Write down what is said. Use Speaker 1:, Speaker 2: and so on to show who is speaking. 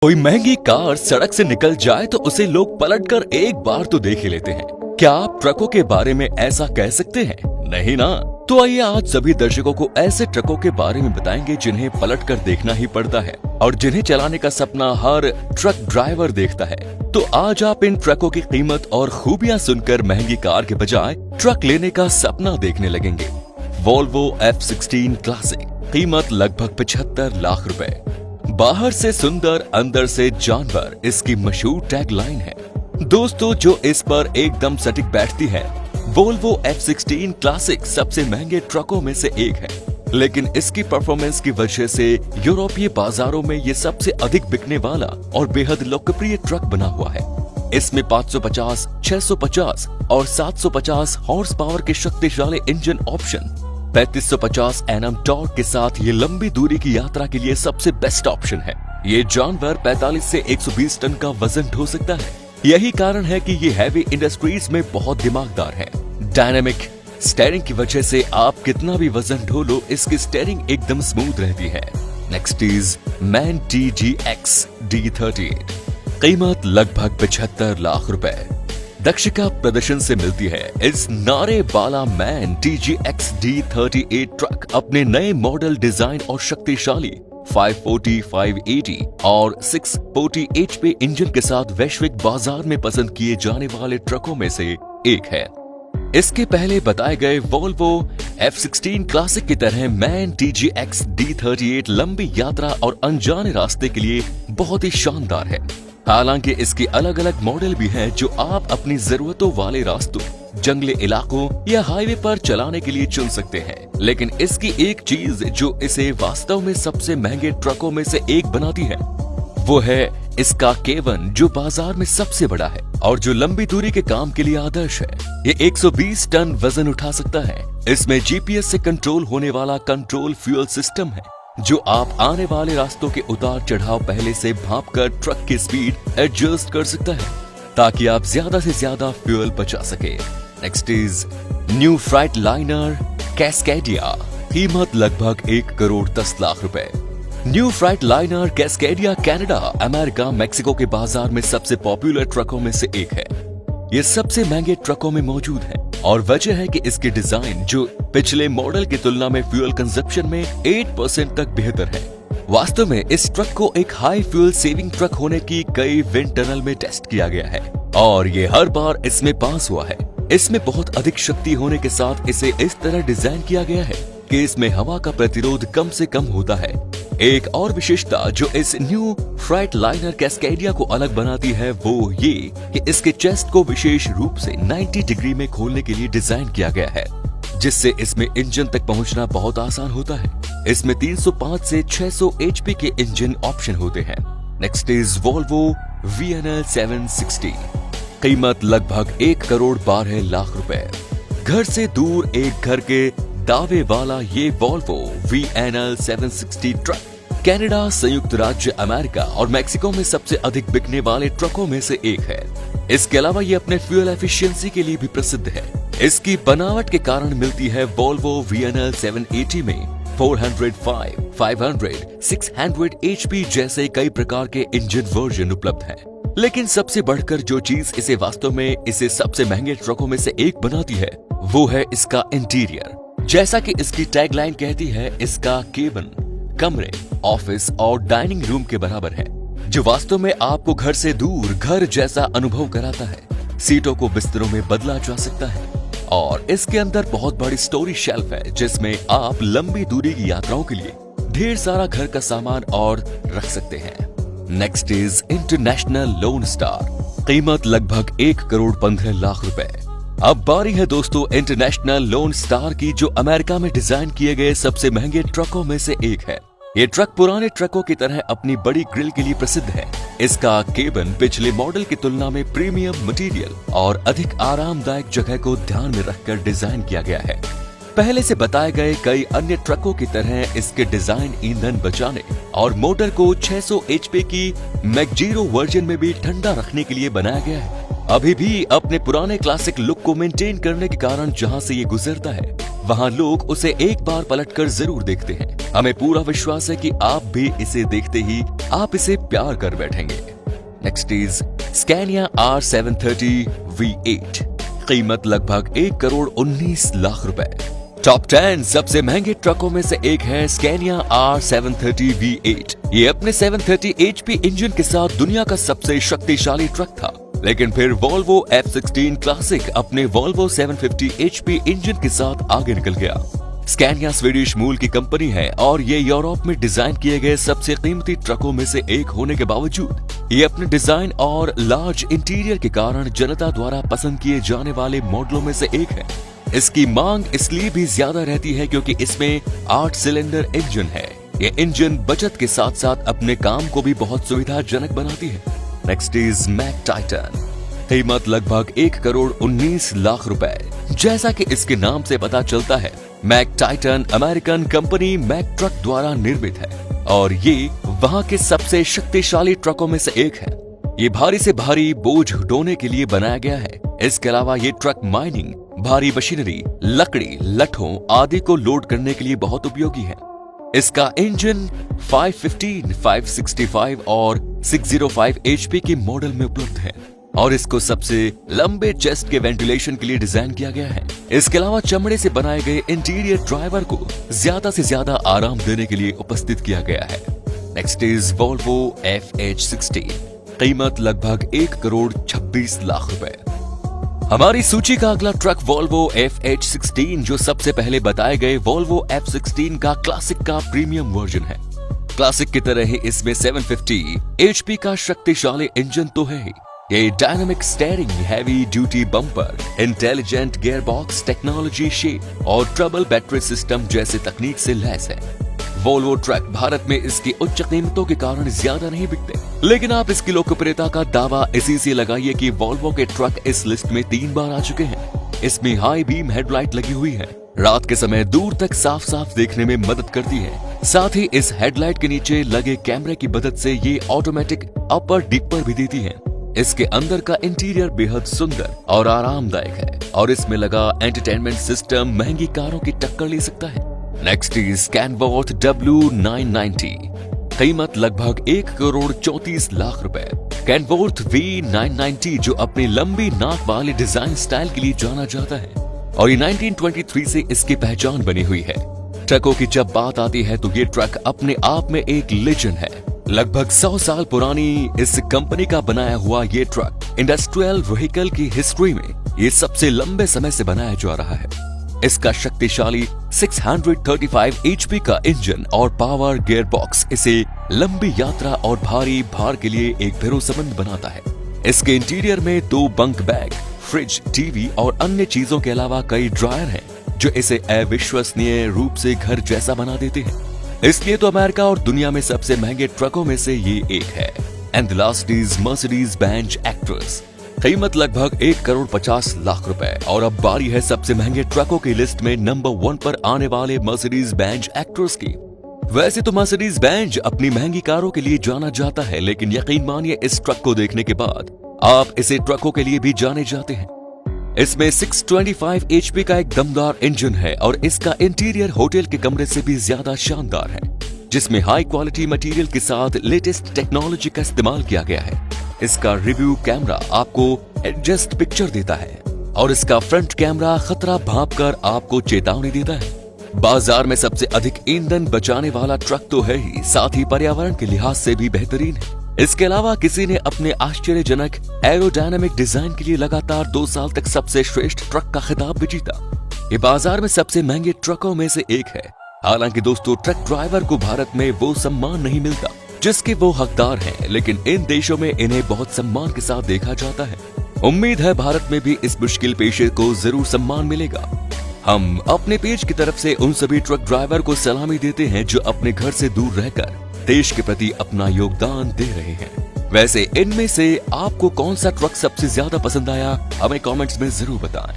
Speaker 1: कोई महंगी कार सड़क से निकल जाए तो उसे लोग पलटकर एक बार तो देख ही लेते हैं। क्या आप ट्रकों के बारे में ऐसा कह सकते हैं? नहीं ना। तो आइए आज सभी दर्शकों को ऐसे ट्रकों के बारे में बताएंगे जिन्हें पलटकर देखना ही पड़ता है और जिन्हें चलाने का सपना हर ट्रक ड्राइवर देखता है। तो आज आप इन ट्रकों की कीमत और खूबियां सुनकर महंगी कार के बजाय ट्रक लेने का सपना देखने लगेंगे। वोल्वो F16 क्लासिक, कीमत लगभग 75 लाख रुपए। बाहर से सुंदर, अंदर से जानवर, इसकी मशहूर टैगलाइन है। दोस्तों, जो इस पर एकदम सटीक बैठती है, वोल्वो F16 क्लासिक सबसे महंगे ट्रकों में से एक है, लेकिन इसकी परफॉर्मेंस की वजह से यूरोपीय बाजारों में ये सबसे अधिक बिकने वाला और बेहद लोकप्रिय ट्रक बना हुआ है। इसमें 550, 650 और 750 हॉर्स पावर के शक्तिशाली इंजन ऑप्शन, 3550 Nm टॉर्क के साथ ये लंबी दूरी की यात्रा के लिए सबसे बेस्ट ऑप्शन है। ये जानवर 45 से 120 टन का वजन ढो सकता है। यही कारण है कि ये हैवी इंडस्ट्रीज में बहुत दिमागदार है। डायनामिक स्टीयरिंग की वजह से आप कितना भी वजन ढो लो, इसकी स्टीयरिंग एकदम स्मूथ रहती है। Next is man TGX D38, कीमत लगभग 75 लाख रुपए। दक्षता प्रदर्शन से मिलती है इस नारे वाला मैन TGX D38 ट्रक अपने नए मॉडल डिजाइन और शक्तिशाली 540, 580 और 640 HP इंजन के साथ वैश्विक बाजार में पसंद किए जाने वाले ट्रकों में से एक है। इसके पहले बताए गए वोल्वो F16 क्लासिक की तरह मैन TGX D38 लंबी यात्रा और अनजाने रास्ते के लिए बहुत ही शानदार है। हालांकि इसके अलग अलग मॉडल भी हैं जो आप अपनी जरूरतों वाले रास्तों, जंगली इलाकों या हाईवे पर चलाने के लिए चुन सकते हैं। लेकिन इसकी एक चीज जो इसे वास्तव में सबसे महंगे ट्रकों में से एक बनाती है, वो है इसका केबिन, जो बाजार में सबसे बड़ा है और जो लंबी दूरी के काम के लिए आदर्श है। ये 120 टन वजन उठा सकता है। इसमें GPS से कंट्रोल होने वाला कंट्रोल फ्यूल सिस्टम है, जो आप आने वाले रास्तों के उतार चढ़ाव पहले से भांपकर ट्रक की स्पीड एडजस्ट कर सकता है, ताकि आप ज्यादा से ज्यादा फ्यूल बचा सके। Next is new Freightliner Cascadia, कीमत लगभग 1 करोड़ 10 लाख रुपए। New Freightliner Cascadia Canada, America, Mexico के बाजार में सबसे पॉपुलर ट्रकों में से एक है। ये सबसे महंगे ट्रकों में मौजूद है और वजह है कि इसकी डिजाइन, जो पिछले मॉडल की तुलना में फ्यूल कंजप्शन में 8% तक बेहतर है। वास्तव में इस ट्रक को एक हाई फ्यूल सेविंग ट्रक होने की कई विंड टनल में टेस्ट किया गया है और ये हर बार इसमें पास हुआ है। इसमें बहुत अधिक शक्ति होने के साथ इसे इस तरह डिजाइन किया गया है कि इसमें हवा का प्रतिरोध कम से कम होता है। एक और विशेषता जो इस न्यू फ्राइटलाइनर कैस्केडिया को अलग बनाती है, वो ये कि इसके चेस्ट को विशेष रूप से 90 डिग्री में खोलने के लिए डिजाइन किया गया है, जिससे इसमें इंजन तक पहुंचना बहुत आसान होता है। इसमें 305 से 600 HP के इंजन ऑप्शन होते हैं। नेक्स्ट इज वोल्वो VNL 760, कीमत लगभग 1 करोड़ 12 लाख रुपए। घर से दूर एक घर के दावे वाला ये वोल्वो VNL 760 ट्रक कनाडा, संयुक्त राज्य अमेरिका और मेक्सिको में सबसे अधिक बिकने वाले ट्रकों में से एक है। इसके अलावा ये अपने फ्यूल एफिशिएंसी के लिए भी प्रसिद्ध है। इसकी बनावट के कारण मिलती है वोल्वो VNL 780 में 405, 500, 600 HP जैसे कई प्रकार के इंजन वर्जन उपलब्ध हैं। लेकिन सबसे बढ़कर जो चीज इसे वास्तव में इसे सबसे महंगे ट्रकों में से एक बनाती है, वो है इसका इंटीरियर। जैसा कि इसकी टैगलाइन कहती है, इसका केबिन कमरे, ऑफिस और डाइनिंग रूम के बराबर है, जो वास्तव में आपको घर से दूर घर जैसा अनुभव कराता है। सीटों को बिस्तरों में बदला जा सकता है और इसके अंदर बहुत बड़ी स्टोरेज शेल्फ है, जिसमें आप लंबी दूरी की यात्राओं के लिए ढेर सारा घर का सामान और रख सकते हैं। Next is international loan star, कीमत लगभग 1 करोड़ 15 लाख रुपए। अब बारी है दोस्तों इंटरनेशनल लोन स्टार की, जो अमेरिका में डिजाइन किए गए सबसे महंगे ट्रकों में से एक है। ये ट्रक पुराने ट्रकों की तरह अपनी बड़ी ग्रिल के लिए प्रसिद्ध है। इसका केबिन पिछले मॉडल की तुलना में प्रीमियम मटेरियल और अधिक आरामदायक जगह को ध्यान में रखकर डिजाइन किया गया है। पहले से बताए गए कई अन्य ट्रकों की तरह इसके डिजाइन ईंधन बचाने और मोटर को 600 HP की मैक्जीरो वर्जन में भी ठंडा रखने के लिए बनाया गया है। अभी भी अपने पुराने क्लासिक लुक को मेंटेन करने के कारण जहां से ये गुजरता है, वहां लोग उसे एक बार पलटकर जरूर देखते हैं। हमें पूरा विश्वास है कि आप भी इसे देखते ही आप इसे प्यार कर बैठेंगे। Next is Scania R730 V8। कीमत लगभग 1,19,00,000 रुपए। टॉप 10 सबसे महंगे ट्रकों में से एक है स्कैनिया R730 V8। ये अपने 730 HP इंजन के साथ दुनिया का सबसे शक्तिशाली ट्रक था, लेकिन फिर वोल्वो F16 क्लासिक अपने वोल्वो 750 HP इंजन के साथ आगे निकल गया। स्कैनिया स्वीडिश मूल की कंपनी है और ये यूरोप में डिजाइन किए गए सबसे कीमती ट्रकों में से एक होने के बावजूद ये अपने डिजाइन और लार्ज इंटीरियर के कारण जनता द्वारा पसंद किए जाने वाले मॉडलों में से एक है। इसकी मांग इसलिए भी ज्यादा रहती है क्योंकि इसमें 8 सिलेंडर इंजन है। ये इंजन बचत के साथ साथ अपने काम को भी बहुत सुविधाजनक बनाती है। Next is Mack Titan. कीमत लगभग 1,19,00,000 रुपए। जैसा कि इसके नाम से पता चलता है, Mack Titan American company Mack truck द्वारा निर्मित है और ये वहां के सबसे शक्तिशाली ट्रकों में से एक है। ये भारी से भारी बोझ ढोने के लिए बनाया गया है। इसके अलावा ये ट्रक माइनिंग, भारी मशीनरी, लकड़ी, लठों आदि को लोड करने के लिए बहुत उपयोगी है। इसका इंजन 515, 565 और 605 HP के मॉडल में उपलब्ध है और इसको सबसे लंबे चेस्ट के वेंटिलेशन के लिए डिजाइन किया गया है। इसके अलावा चमड़े से बनाए गए इंटीरियर ड्राइवर को ज्यादा से ज्यादा आराम देने के लिए उपस्थित किया गया है। Next is Volvo FH60। कीमत लगभग 1,26,00,000 रुपए। हमारी सूची का अगला ट्रक वोल्वो FH16 जो सबसे पहले बताए गए वोल्वो F16 का क्लासिक का प्रीमियम वर्जन है। क्लासिक की तरह ही इसमें 750 HP का शक्तिशाली इंजन तो है ही, ये dynamic steering, heavy duty bumper, intelligent gear box technology, shape और ट्रबल बैटरी सिस्टम जैसे तकनीक से लैस है। वोल्वो ट्रक भारत में इसकी उच्च कीमतों के कारण ज्यादा नहीं बिकते, लेकिन आप इसकी लोकप्रियता का दावा इसी से लगाइए कि वोल्वो के ट्रक इस लिस्ट में 3 बार आ चुके हैं। इसमें हाई बीम हेडलाइट लगी हुई है, रात के समय दूर तक साफ साफ देखने में मदद करती है। साथ ही इस हेडलाइट के नीचे लगे कैमरे की मदद से ये ऑटोमेटिक अपर डिपर भी देती है। इसके अंदर का इंटीरियर बेहद सुंदर और आरामदायक है और इसमें लगा एंटरटेनमेंट सिस्टम महंगी कारों की टक्कर ले सकता है। नेक्स्ट इज कैनवॉर्थ W990। कीमत लगभग 1,34,00,000 रुपए। कैनवॉर्थ V990 जो अपनी लंबी नाक वाले डिजाइन स्टाइल के लिए जाना जाता है और ये 1923 से इसकी पहचान बनी हुई है। ट्रकों की जब बात आती है तो ये ट्रक अपने आप में एक लेजेंड है। लगभग 100 साल पुरानी इस कंपनी का बनाया हुआ ये ट्रक इंडस्ट्रियल व्हीकल की हिस्ट्री में ये सबसे लंबे समय से बनाया जा रहा है। इसका शक्तिशाली 635 HP का इंजन और पावर गियर बॉक्स इसे लंबी यात्रा और भारी भार के लिए एक भरोसेमंद बनाता है। इसके इंटीरियर में 2 बंक बैग, फ्रिज, टीवी और अन्य चीजों के अलावा कई ड्रायर हैं जो इसे अविश्वसनीय रूप से घर जैसा बना देते हैं। इसलिए तो अमेरिका और दुनिया में सबसे महंगे ट्रकों में से ये एक है। And the last is Mercedes-Benz actress. कीमत लगभग 1,50,00,000 रुपए। और अब बारी है सबसे महंगे ट्रकों की लिस्ट में नंबर 1 पर आने वाले मर्सिडीज-बेंज एक्ट्रेस की। वैसे तो मर्सिडीज-बेंज अपनी महंगी कारों के लिए जाना जाता है, लेकिन यकीन मानिए इस ट्रक को देखने के बाद आप इसे ट्रकों के लिए भी जाने जाते हैं। इसमें 625 HP का एक दमदार इंजन है और इसका इंटीरियर होटल के कमरे से भी ज्यादा शानदार है, जिसमें हाई क्वालिटी मटेरियल के साथ लेटेस्ट टेक्नोलॉजी का इस्तेमाल किया गया है। इसका रिव्यू कैमरा आपको एडजस्ट पिक्चर देता है और इसका फ्रंट कैमरा खतरा भांपकर आपको चेतावनी देता है। बाजार में सबसे अधिक ईंधन बचाने वाला ट्रक तो है ही, साथ ही पर्यावरण के लिहाज से भी बेहतरीन है। इसके अलावा किसी ने अपने आश्चर्यजनक एरोडायनामिक डिजाइन के लिए लगातार 2 साल तक सबसे श्रेष्ठ ट्रक का खिताब भी जीता। ये बाजार में सबसे महंगे ट्रकों में से एक है। हालांकि दोस्तों, ट्रक ड्राइवर को भारत में वो सम्मान नहीं मिलता जिसके वो हकदार हैं, लेकिन इन देशों में इन्हें बहुत सम्मान के साथ देखा जाता है। उम्मीद है भारत में भी इस मुश्किल पेशे को जरूर सम्मान मिलेगा। हम अपने पेज की तरफ से उन सभी ट्रक ड्राइवर को सलामी देते हैं जो अपने घर से दूर रहकर देश के प्रति अपना योगदान दे रहे हैं। वैसे इनमें से आपको कौन सा ट्रक सबसे ज्यादा पसंद आया, हमें कमेंट्स में जरूर बताएं।